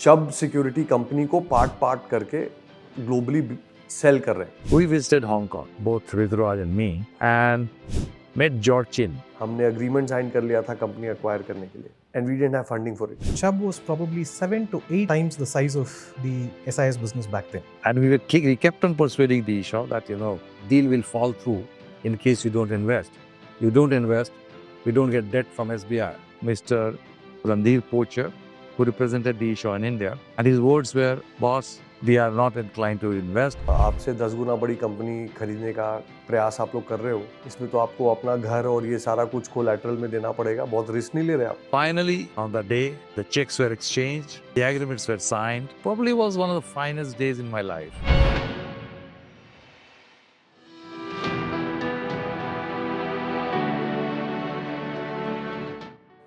Chubb Security company को part करके globally cell कर रहे हैं। We visited Hong Kong, both Rituraj and me, and met George Chin. हमने agreement sign कर लिया था कंपनी acquire करने के लिए, and we didn't have funding for it. Chubb was probably 7 to 8 times the size of the SIS business back then. And we kept on persuading the issue that, deal will fall through in case you don't invest. You don't invest, we don't get debt from SBI. Mr. Randir Pocher, who represented the issue in India, and his words were, boss, we are not inclined to invest. आपसे 10 गुना बड़ी company खरीदने का प्रयास आप लोग कर रहे हो, इसमें तो आपको अपना घर और ये सारा कुछ कोलैटरल में देना पड़ेगा, बहुत रिस्क नहीं ले रहे आप. Finally, on the day, the checks were exchanged, the agreements were signed. Probably was one of the finest days in my life.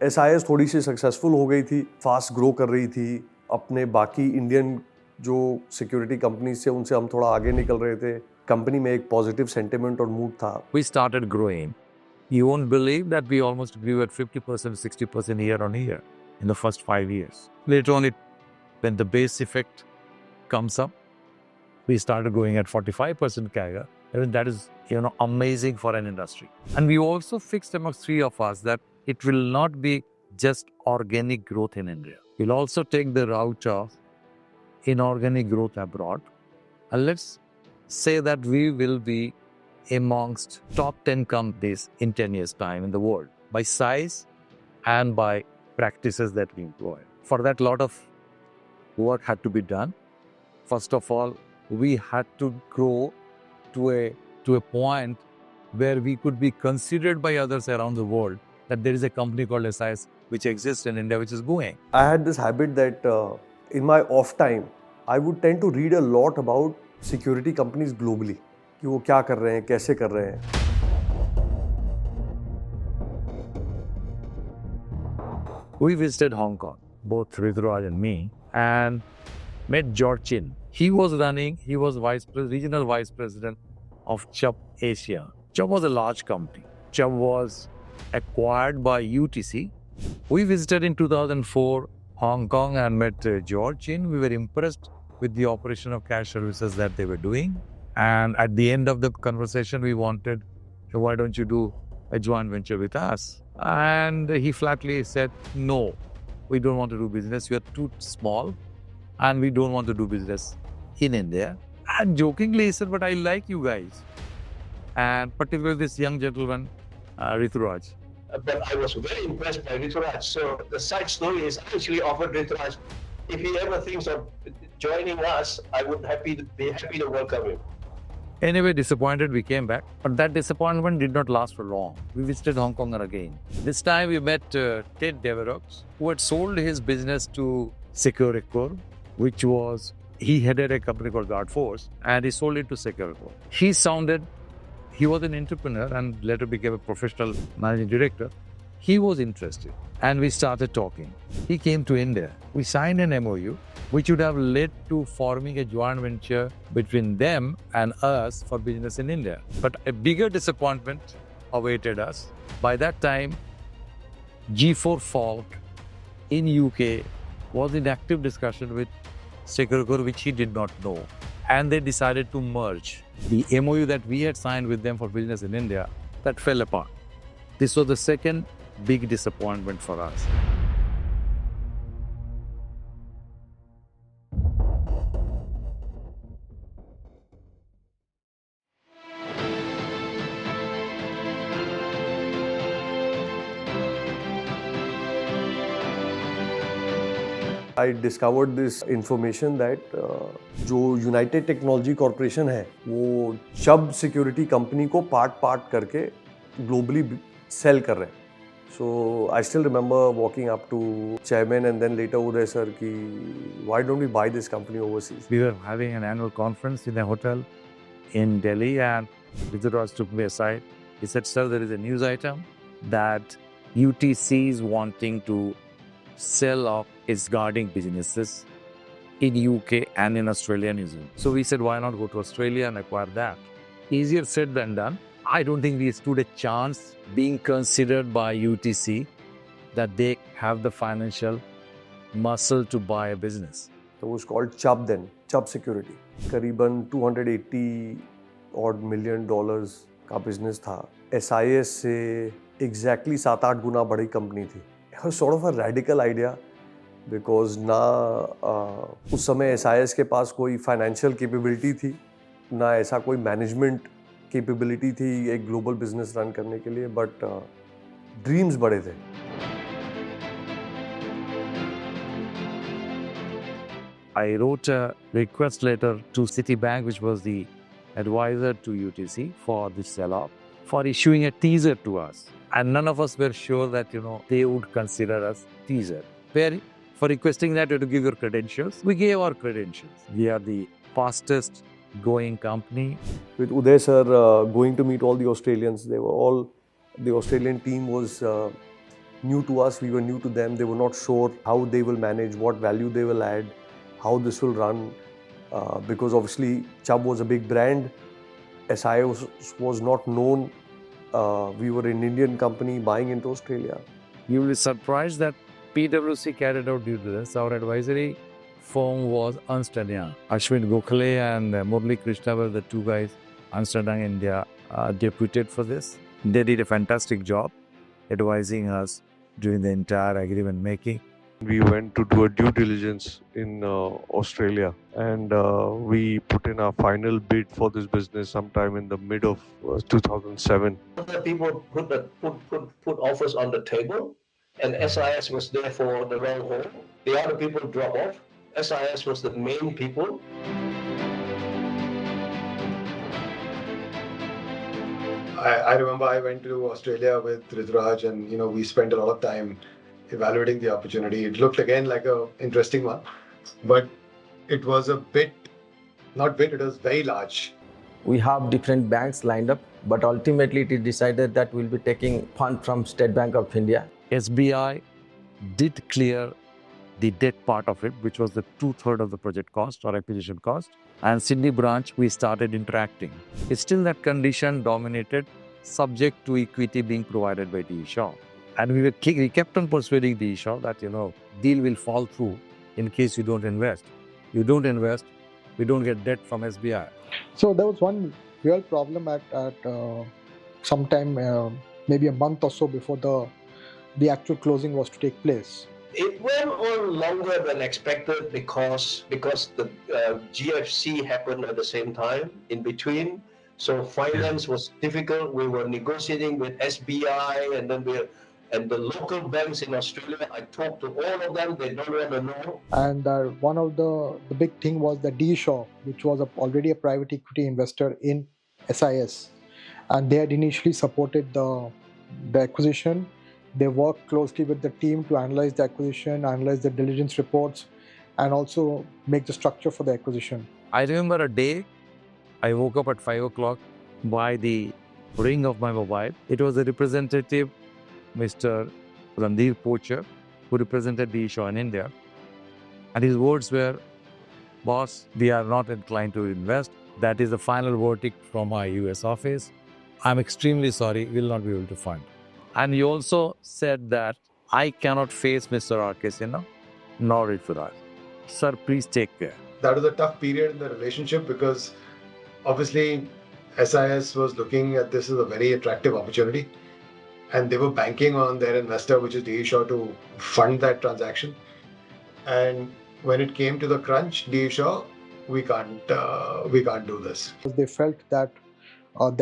SIS थोड़ी सी सक्सेसफुल हो गई थी, फास्ट ग्रो कर रही थी, अपने बाकी इंडियन जो सिक्योरिटी कंपनीज से उनसे हम थोड़ा आगे निकल रहे थे. कंपनी में एक पॉजिटिव सेंटिमेंट और मूड था. We started growing. You won't believe that we almost grew at 50%, 60% year on year in the first 5 years. Later on, when the base effect comes up, we started growing at 45% CAGR. I mean, that is, amazing for an industry. And we also fixed amongst three of us that it will not be just organic growth in India. We'll also take the route of inorganic growth abroad. And let's say that we will be amongst top 10 companies in 10 years' time in the world by size and by practices that we employ. For that, a lot of work had to be done. First of all, we had to grow to a point where we could be considered by others around the world that there is a company called SIS which exists in India which is going. I had this habit that in my off time, I would tend to read a lot about security companies globally. कि वो क्या कर रहे हैं, कैसे कर रहे हैं. We visited Hong Kong, both Rituraj and me, and met George Chin. He was regional vice president of Chubb Asia. Chubb was a large company. Chubb was acquired by UTC. We visited in 2004 Hong Kong and met George Chin. We were impressed with the operation of cash services that they were doing. And at the end of the conversation, we wanted, why don't you do a joint venture with us? And he flatly said, no, we don't want to do business. You are too small and we don't want to do business in India. And jokingly he said, but I like you guys. And particularly this young gentleman, Rituraj. But I was very impressed by Rituraj. So the side story is I actually offered Rituraj, if he ever thinks of joining us, I would be happy to welcome him. Anyway, disappointed, we came back. But that disappointment did not last for long. We visited Hong Kong again. This time we met Ted Devereaux, who had sold his business to Security, which was, he headed a company called Guard Force, and he sold it to Security. He was an entrepreneur and later became a professional managing director. He was interested and we started talking. He came to India. We signed an MOU which would have led to forming a joint venture between them and us for business in India. But a bigger disappointment awaited us. By that time, G4 Falk in UK was in active discussion with Security, which he did not know. And they decided to merge. The MOU that we had signed with them for business in India, that fell apart. This was the second big disappointment for us. I discovered this information that जो United technology corporation है वो Chubb security company को part करके globally cell कर रहे हैं. So I still remember walking up to chairman and then later Uday sir कि why don't we buy this company overseas? We were having an annual conference in a hotel in Delhi and Rituraj took me aside. He said, sir, there is a news item that UTC is wanting to sell off its guarding businesses in UK and in Australia and New Zealand. So we said, why not go to Australia and acquire that? Easier said than done. I don't think we stood a chance being considered by UTC that they have the financial muscle to buy a business. So it was called Chubb then, Chubb Security. करीबन 280 odd million dollars का business था. SIS से exactly 7-8 गुना बड़ी company थी. It was sort of a radical idea because ना उस समय SIS के पास कोई financial capability थी, ना ऐसा कोई management capability थी एक global business run करने के लिए, but dreams बड़े थे. I wrote a request letter to Citibank, which was the advisor to UTC for the sell-off, for issuing a teaser to us. And none of us were sure that, they would consider us teaser. For requesting that, you have to give your credentials. We gave our credentials. We are the fastest growing company. With Uday sir going to meet all the Australians, the Australian team was new to us, we were new to them. They were not sure how they will manage, what value they will add, how this will run, because obviously Chubb was a big brand, SIS was not known, we were an Indian company buying into Australia. You will be surprised that PwC carried out due diligence. Our advisory firm was Ernst & Young. Ashwin Gokhale and Murli Krishna were the two guys, Ernst & Young India, deputed for this. They did a fantastic job advising us during the entire agreement making. We went to do a due diligence in Australia, and we put in our final bid for this business sometime in the mid of 2007. Other people put offers on the table, and SIS was there for the long haul. The other people drop off. SIS was the main people. I remember I went to Australia with Rituraj, and we spent a lot of time evaluating the opportunity. It looked again like an interesting one, but it was it was very large. We have different banks lined up, but ultimately it is decided that we'll be taking fund from State Bank of India. SBI did clear the debt part of it, which was the 2/3 of the project cost or acquisition cost. And Sydney branch, we started interacting. It's still that condition dominated, subject to equity being provided by DE Shaw. And we kept on persuading DE Shaw that, deal will fall through in case you don't invest. You don't invest, we don't get debt from SBI. So there was one real problem at sometime, maybe a month or so before the actual closing was to take place. It went on longer than expected because the GFC happened at the same time in between. So finance was difficult. We were negotiating with SBI and the local banks in Australia. I talked to all of them. They don't want to know. And one of the big thing was the DE Shaw, which was already a private equity investor in SIS, and they had initially supported the acquisition. They worked closely with the team to analyze the acquisition, analyze the diligence reports, and also make the structure for the acquisition. I remember a day, I woke up at 5 o'clock by the ring of my mobile. It was a representative, Mr. Randhir Pocher, who represented DE Shaw in India. And his words were, "Boss, we are not inclined to invest. That is the final verdict from our US office. I'm extremely sorry, we'll not be able to fund." And he also said that I cannot face Mr. R.K. Sinha, nor Rituraj. Sir, please take care. That was a tough period in the relationship because obviously SIS was looking at this as a very attractive opportunity, and they were banking on their investor, which is DE Shaw, to fund that transaction. And when it came to the crunch, DE Shaw, we can't do this. They felt that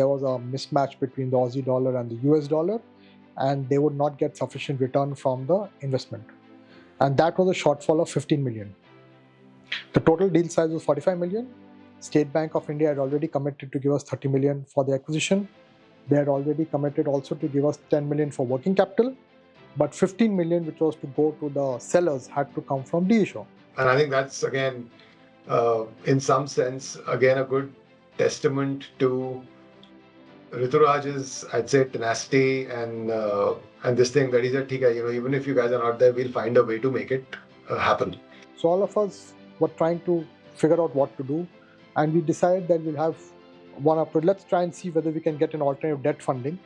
there was a mismatch between the Aussie dollar and the US dollar, and they would not get sufficient return from the investment. And that was a shortfall of 15 million. The total deal size was 45 million. State Bank of India had already committed to give us 30 million for the acquisition. They had already committed also to give us 10 million for working capital, but 15 million, which was to go to the sellers, had to come from DE Shaw. And I think that's, again, in some sense, again, a good testament to Rituraj's, I'd say, tenacity and this thing that he said, even if you guys are not there, we'll find a way to make it happen. So all of us were trying to figure out what to do, and we decided that we'll have one approach. Let's try and see whether we can get an alternative debt funding.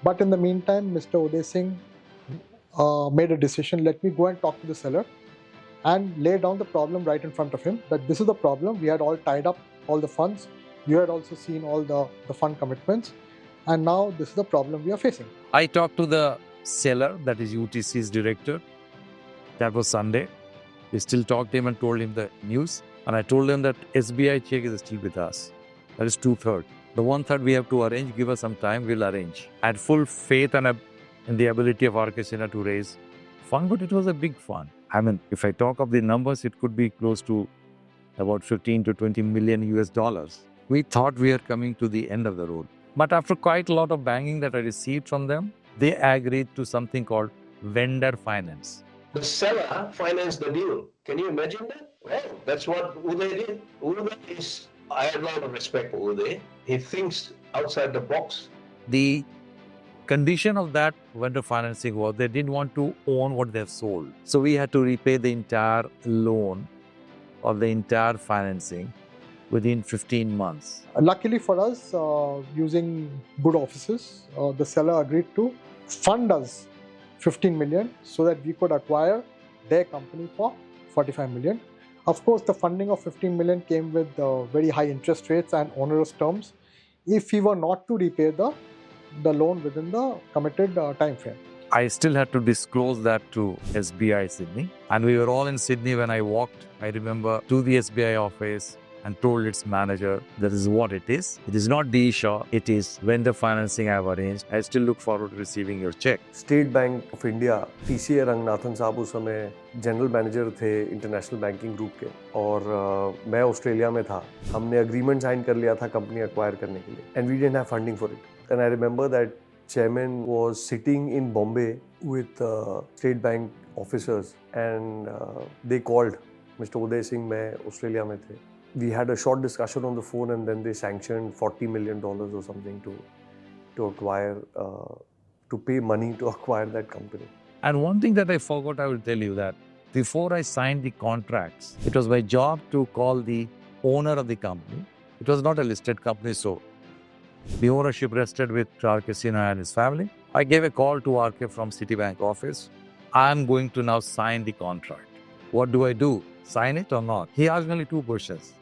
But in the meantime, Mr. Uday Singh made a decision. Let me go and talk to the seller and lay down the problem right in front of him, that this is the problem. We had all tied up all the funds. You had also seen all the fund commitments. And now this is the problem we are facing. I talked to the seller, that is UTC's director. That was Sunday. We still talked to him and told him the news. And I told him that SBI check is still with us. That is 2/3. The 1/3 we have to arrange. Give us some time, we'll arrange. I had full faith in the ability of RK Sinha to raise fund, but it was a big fund. I mean, if I talk of the numbers, it could be close to about 15 to 20 million US dollars. We thought we are coming to the end of the road. But after quite a lot of banging that I received from them, they agreed to something called vendor finance. The seller financed the deal. Can you imagine that? Well, that's what Uday did. Uday is, I have a lot of respect for Uday. He thinks outside the box. The condition of that vendor financing was they didn't want to own what they've sold. So we had to repay the entire loan or the entire financing within 15 months. Luckily for us, using good offices, the seller agreed to fund us 15 million so that we could acquire their company for 45 million. Of course, the funding of 15 million came with very high interest rates and onerous terms if we were not to repay the loan within the committed time frame. I still had to disclose that to SBI Sydney. And we were all in Sydney when I walked, I remember, to the SBI office and told its manager, that is what it is. It is not DE Shaw, it is vendor financing I have arranged. I still look forward to receiving your check. State bank of India, TCA Ranganathan साहब उस समय general manager थे international banking group के, और मैं Australia में था. हमने एग्रीमेंट साइन कर लिया था कंपनी एक्वायर करने के लिए, and we didn't have funding for it. And I remember that chairman was sitting in Bombay with state bank officers, and they called Mr. Uday Singh. मैं ऑस्ट्रेलिया में थे. We had a short discussion on the phone, and then they sanctioned $40 million or something to acquire, to pay money to acquire that company. And one thing that I forgot, I will tell you that before I signed the contracts, it was my job to call the owner of the company. It was not a listed company, so the ownership rested with RK Sinha and his family. I gave a call to RK from Citibank office. I'm going to now sign the contract. What do I do? Sign it or not? He asked me only 2 questions.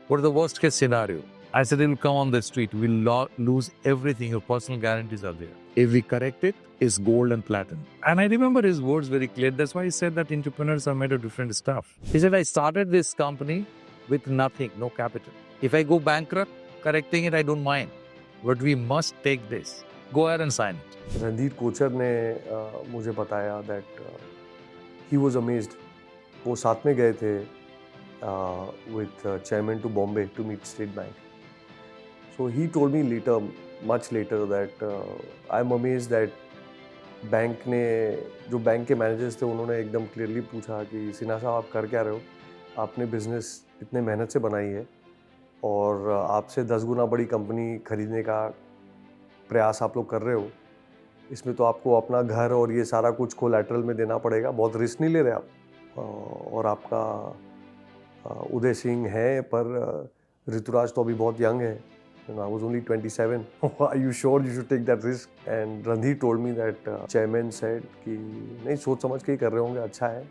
What is the worst case scenario? I said, it will come on the street. We'll lose everything. Your personal guarantees are there. If we correct it, it's gold and platinum. And I remember his words very clear. That's why he said that entrepreneurs are made of different stuff. He said, I started this company with nothing, no capital. If I go bankrupt, correcting it, I don't mind. But we must take this. Go ahead and sign it. Randhir Kochhar ने मुझे बताया that he was amazed. वो साथ में गए थे with chairman to Bombay to meet State Bank. So he told me later, much later, that I'm amazed that bank ने, जो बैंक के मैनेजर्स थे, उन्होंने एकदम क्लियरली पूछा कि सिन्हा साहब आप कर क्या रहे हो? आपने बिजनेस इतने मेहनत से बनाई है और आपसे 10 गुना बड़ी कंपनी खरीदने का प्रयास आप लोग कर रहे हो. इसमें तो आपको अपना घर और ये सारा कुछ कोलैटरल में देना पड़ेगा. बहुत रिस्क नहीं ले रहे आप. और आपका उदय सिंह है, पर ऋतुराज तो अभी बहुत यंग है. And I was only 27. Are you sure you should take that risk? And Randhir told me that chairman said कि नहीं, सोच समझ के ही कर रहे होंगे, अच्छा है,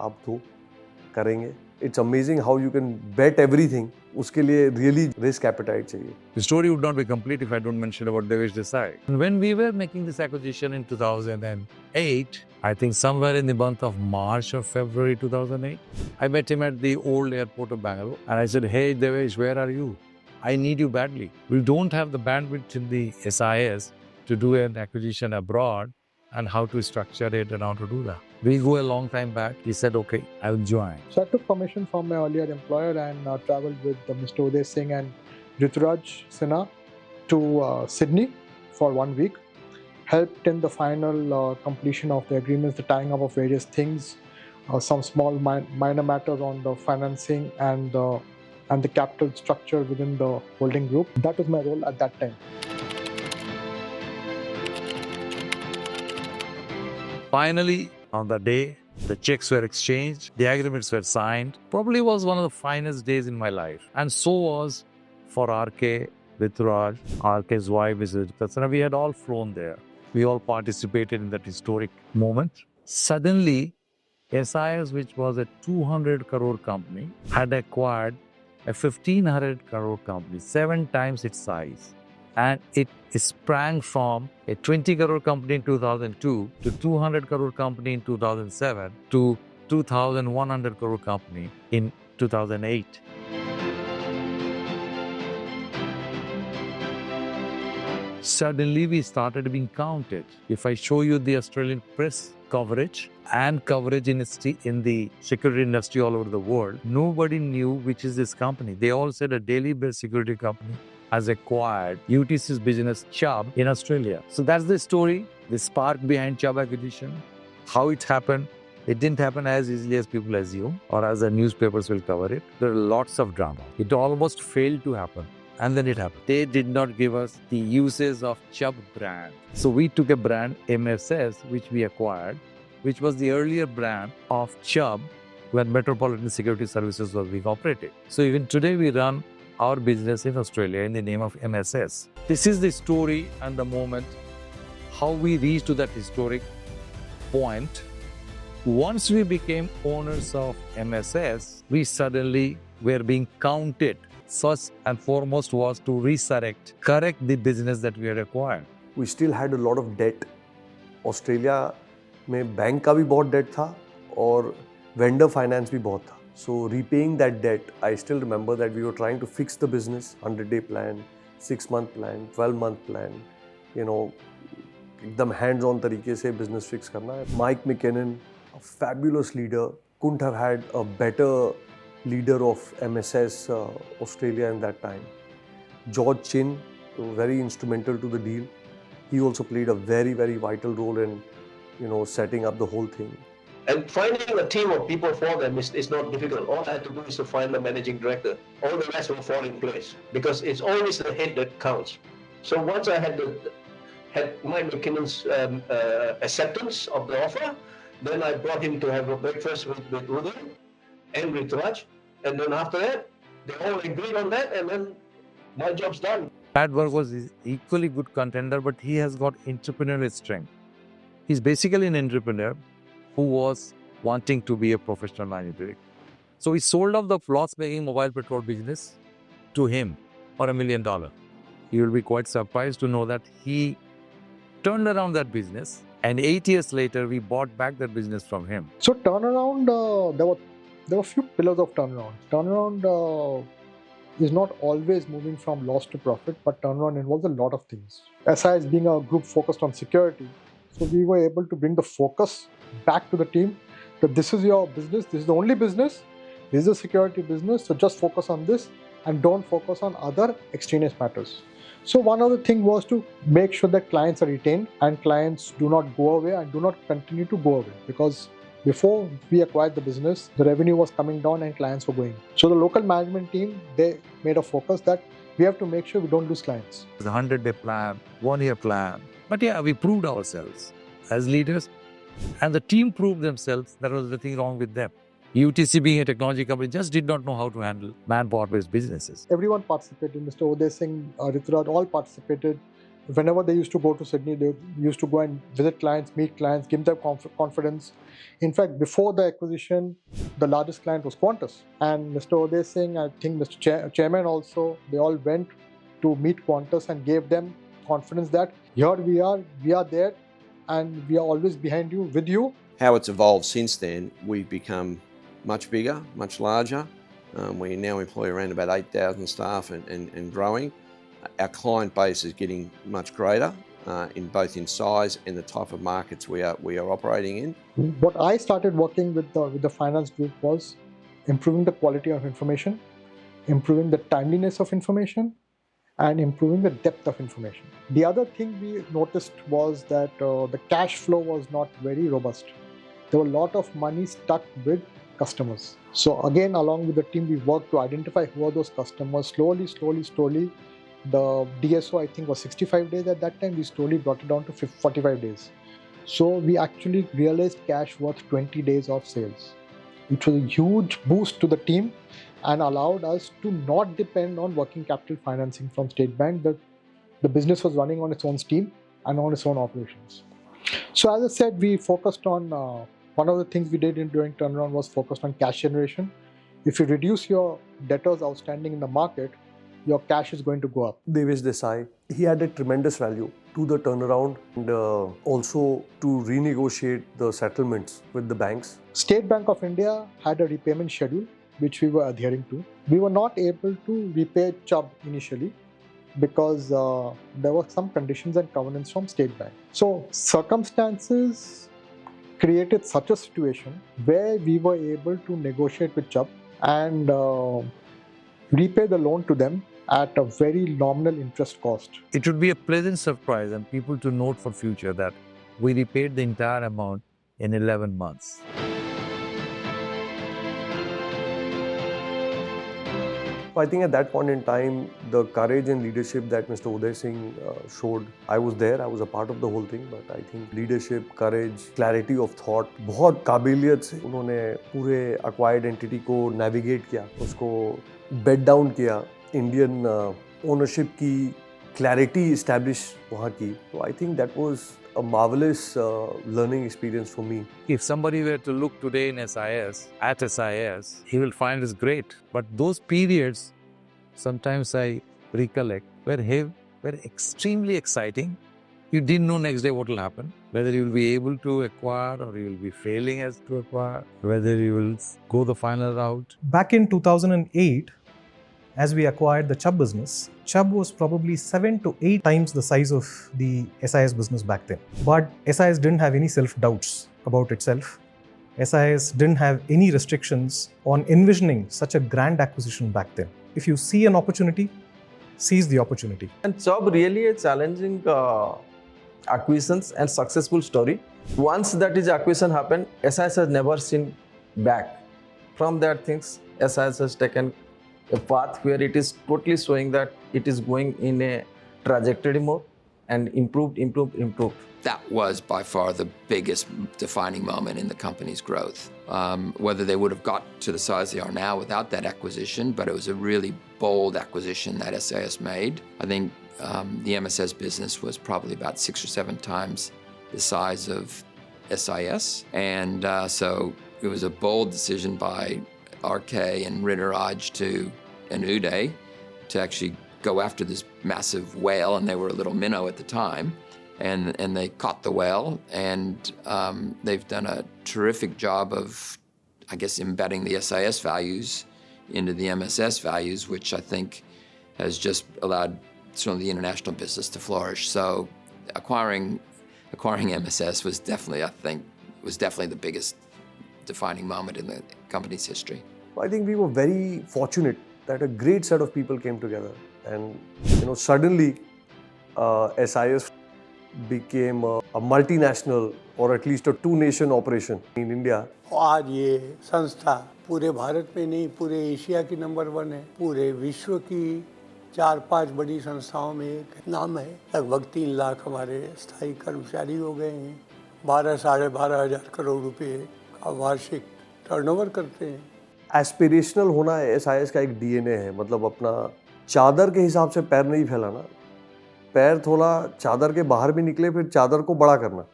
आप दो, करेंगे. It's amazing how you can bet everything. उसके लिए really risk appetite चाहिए. The story would not be complete if I don't mention about Devesh Desai. When we were making this acquisition in 2008, I think somewhere in the month of March or February 2008, I met him at the old airport of Bangalore. And I said, hey Devesh, where are you? I need you badly. We don't have the bandwidth in the SIS to do an acquisition abroad and how to structure it and how to do that. We go a long time back. He said, okay, I will join. So I took permission from my earlier employer and traveled with Mr. Uday Singh and Rituraj Sinha to Sydney for 1 week. Helped in the final completion of the agreements, the tying up of various things, some small minor matters on the financing and the capital structure within the holding group. That was my role at that time. Finally, on the day, the checks were exchanged, the agreements were signed. Probably was one of the finest days in my life. And so was for RK, Rituraj, RK's wife, Visita. We had all flown there. We all participated in that historic moment. Suddenly, SIS, which was a 200 crore company, had acquired a 1500 crore company, 7 times its size. And it sprang from a 20 crore company in 2002 to 200 crore company in 2007 to 2100 crore company in 2008. Suddenly we started being counted. If I show you the Australian press coverage and coverage in the security industry all over the world, nobody knew which is this company. They all said a Delhi-based security company has acquired UTC's business Chubb in Australia. So that's the story, the spark behind Chubb acquisition, how it happened. It didn't happen as easily as people assume or as the newspapers will cover it. There are lots of drama. It almost failed to happen. And then it happened. They did not give us the uses of Chubb brand. So we took a brand, MSS, which we acquired, which was the earlier brand of Chubb when Metropolitan Security Services was being operated. So even today we run our business in Australia in the name of MSS. This is the story and the moment, how we reached to that historic point. Once we became owners of MSS, we suddenly were being counted. First and foremost was to correct the business that we had acquired. We still had a lot of debt. Australia में bank का भी बहुत debt था और vendor finance भी बहुत था. So repaying that debt, I still remember that we were trying to fix the business, 100-day plan, 6-month plan, 12-month plan, एकदम hands-on तरीके से business fix करना है. Mike McKinnon, a fabulous leader, couldn't have had a better leader of MSS Australia in that time. George Chin, very instrumental to the deal. He also played a very, very vital role in, setting up the whole thing. And finding a team of people for them is not difficult. All I had to do is to find the managing director. All the rest will fall in place because it's always the head that counts. So once I had Mike McKinnon's acceptance of the offer, then I brought him to have a breakfast with Uday and with Raj. And then after that, they all agreed on that, and then my job's done. Pat Burke was equally good contender, but he has got entrepreneurial strength. He's basically an entrepreneur who was wanting to be a professional manager. So we sold off the loss-making mobile petrol business to him for $1 million. You will be quite surprised to know that he turned around that business, and 8 years later, we bought back that business from him. So turnaround, there were a few pillars of turnaround. Turnaround is not always moving from loss to profit, but turnaround involves a lot of things. SIS being a group focused on security, so we were able to bring the focus back to the team that this is your business, this is the only business, this is a security business, so just focus on this and don't focus on other extraneous matters. So one other thing was to make sure that clients are retained and clients do not go away and do not continue to go away, because before we acquired the business, the revenue was coming down and clients were going. So the local management team, they made a focus that we have to make sure we don't lose clients. The 100-day plan, 1-year plan. But yeah, we proved ourselves as leaders, and the team proved themselves there was nothing wrong with them. UTC being a technology company just did not know how to handle manpower-based businesses. Everyone participated. Mr. Uday Singh, Rituraj, all participated. Whenever they used to go to Sydney, they used to go and visit clients, meet clients, give them confidence. In fact, before the acquisition, the largest client was Qantas. And Mr. Uday Singh, I think Mr. Chairman also, they all went to meet Qantas and gave them confidence that here we are there, and we are always behind you, with you. How it's evolved since then, we've become much bigger, much larger. We now employ around about 8,000 staff and growing. Our client base is getting much greater in both in size and the type of markets we are operating in. What I started working with the finance group was improving the quality of information, improving the timeliness of information, and improving the depth of information. The other thing we noticed was that the cash flow was not very robust. There were a lot of money stuck with customers. So again, along with the team, we worked to identify who are those customers. Slowly, the DSO I think was 65 days at that time. We slowly brought it down to 45 days. So we actually realized cash worth 20 days of sales. It was a huge boost to the team and allowed us to not depend on working capital financing from State Bank. The business was running on its own steam and on its own operations. So as I said, we focused on One of the things we did during turnaround was focused on cash generation. If you reduce your debtors outstanding in the market, your cash is going to go up. Devesh Desai, he added tremendous value to the turnaround and also to renegotiate the settlements with the banks. State Bank of India had a repayment schedule which we were adhering to. We were not able to repay Chubb initially because there were some conditions and covenants from State Bank. So circumstances created such a situation where we were able to negotiate with Chubb and repay the loan to them at a very nominal interest cost. It would be a pleasant surprise and people to note for future that we repaid the entire amount in 11 months. I think at that point in time, the courage and leadership that Mr. Uday Singh showed, I was there, I was a part of the whole thing, but I think leadership, courage, clarity of thought, बहुत काबिलियत से उन्होंने पूरे acquired entity को navigate किया, उसको bed down किया, Indian ownership की clarity establish वहाँ की. So I think that was a marvelous learning experience for me. If somebody were to look today in SIS, at SIS, he will find it great. But those periods, sometimes I recollect, were extremely exciting. You didn't know next day what will happen, whether you will be able to acquire or you will be failing as to acquire, whether you will go the final route. Back in 2008, as we acquired the Chubb business, Chubb was probably 7 to 8 times the size of the SIS business back then. But SIS didn't have any self-doubts about itself. SIS didn't have any restrictions on envisioning such a grand acquisition back then. If you see an opportunity, seize the opportunity. And Chubb really a challenging acquisitions and successful story. Once that is acquisition happened, SIS has never seen back. From that things, SIS has taken a path where it is totally showing that it is going in a trajectory mode and improved. That was by far the biggest defining moment in the company's growth. Whether they would have got to the size they are now without that acquisition, but it was a really bold acquisition that SIS made. I think the MSS business was probably about 6 or 7 times the size of SIS. And so it was a bold decision by RK and Ritteraj and Uday to actually go after this massive whale, and they were a little minnow at the time, and they caught the whale, and they've done a terrific job of, I guess, embedding the SIS values into the MSS values, which I think has just allowed some of the international business to flourish. So acquiring MSS was definitely, I think, the biggest defining moment in the company's history. I think we were very fortunate that a great set of people came together, and suddenly SIS became a multinational, or at least a 2-nation operation in India. आज ये संस्था पूरे भारत में नहीं, पूरे Asia की number 1 है, पूरे विश्व की 4-5 बड़ी संस्थाओं में एक नाम है. लगभग 3 लाख हमारे स्थायी कर्मचारी हो गए हैं. 12-12.5 हजार करोड़ रुपए का वार्षिक टर्नओवर करते हैं. एस्पिरेशनल होना SIS का एक DNA है, मतलब अपना चादर के हिसाब से पैर नहीं फैलाना, पैर थोड़ा चादर के बाहर भी निकले, फिर चादर को बड़ा करना.